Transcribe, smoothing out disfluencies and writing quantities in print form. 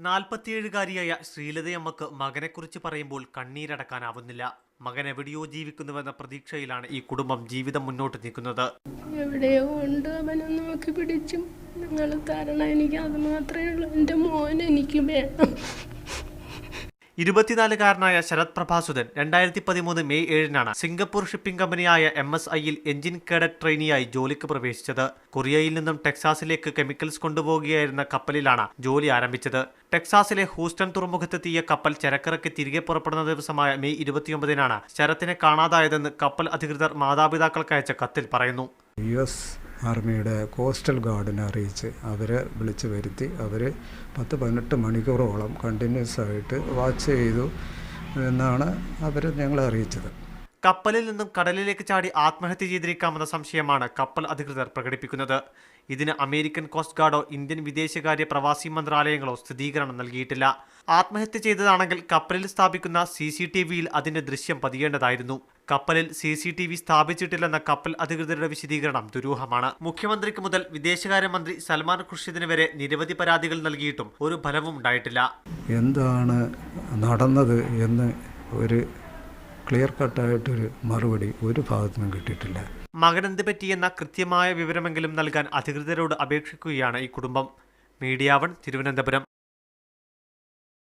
47-കാരിയായ ശ്രീലതയമ്മക്ക് മകനെക്കുറിച്ച് പറയുമ്പോൾ കണ്ണീരടക്കാനാവുന്നില്ല. മകൻ എവിടെയോ ജീവിക്കുന്നുവെന്ന പ്രതീക്ഷയിലാണ് ഈ കുടുംബം ജീവിതം മുന്നോട്ട് നീക്കുന്നത്. എവിടെയോ ഉണ്ട്, അവനെ നോക്കി പിടിച്ചും നിങ്ങൾ തരണം, എനിക്ക് അത് മാത്രമേ ഉള്ളൂ. എൻ്റെ മോൻ എനിക്ക് വേണം. 24-കാരനായ ശരത് പ്രഭാസുധൻ 2013 മെയ് 7-നാണ് സിംഗപ്പൂർ ഷിപ്പിംഗ് കമ്പനിയായ MSIയിൽ എഞ്ചിൻ കേഡറ്റ് ട്രെയിനിയായി ജോലിക്ക് പ്രവേശിച്ചത്. കൊറിയയിൽ നിന്നും ടെക്സാസിലേക്ക് കെമിക്കൽസ് കൊണ്ടുപോകുകയായിരുന്ന കപ്പലിലാണ് ജോലി ആരംഭിച്ചത്. ടെക്സാസിലെ ഹൂസ്റ്റൺ തുറമുഖത്തെത്തിയ കപ്പൽ ചരക്കിറക്കി തിരികെ പുറപ്പെടുന്ന ദിവസമായ മെയ് 29-നാണ് ശരത്തിനെ കാണാതായതെന്ന് കപ്പൽ അധികൃതർ മാതാപിതാക്കൾക്ക് അയച്ച കത്തിൽ പറയുന്നു. US ആർമിയുടെ കോസ്റ്റൽ ഗാർഡിനെ അറിയിച്ച് അവരെ വിളിച്ചു വരുത്തി. അവർ 10-18 മണിക്കൂറോളം കണ്ടിന്യൂസ് ആയിട്ട് വാച്ച് ചെയ്തു എന്നാണ് അവർ ഞങ്ങളെ അറിയിച്ചത്. കപ്പലിൽ നിന്നും കടലിലേക്ക് ചാടി ആത്മഹത്യ ചെയ്തിരിക്കാമെന്ന സംശയമാണ് കപ്പൽ അധികൃതർ പ്രകടിപ്പിക്കുന്നത്. ഇതിന് അമേരിക്കൻ കോസ്റ്റ് ഗാർഡോ ഇന്ത്യൻ വിദേശകാര്യ പ്രവാസി മന്ത്രാലയങ്ങളോ സ്ഥിരീകരണം നൽകിയിട്ടില്ല. ആത്മഹത്യ ചെയ്തതാണെങ്കിൽ കപ്പലിൽ സ്ഥാപിക്കുന്ന CCTVയിൽ അതിന്റെ ദൃശ്യം പതിയേണ്ടതായിരുന്നു. കപ്പലിൽ CCTV സ്ഥാപിച്ചിട്ടില്ലെന്ന കപ്പൽ അധികൃതരുടെ വിശദീകരണം ദുരൂഹമാണ്. മുഖ്യമന്ത്രിക്ക് മുതൽ വിദേശകാര്യമന്ത്രി സൽമാൻ ഖുർഷിദിന് വരെ നിരവധി പരാതികൾ നൽകിയിട്ടും ഒരു ഫലവും ഉണ്ടായിട്ടില്ല. എന്താണ് നടന്നത് എന്ന് ഒരു ക്ലിയർ കട്ടായിട്ടൊരു മറുപടി ഒരു ഭാഗത്തുനിന്നും കിട്ടിയിട്ടില്ല. മകനെന്ത് പറ്റിയെന്ന കൃത്യമായ വിവരമെങ്കിലും നൽകാൻ അധികൃതരോട് അപേക്ഷിക്കുകയാണ് ഈ കുടുംബം. മീഡിയ 1 തിരുവനന്തപുരം.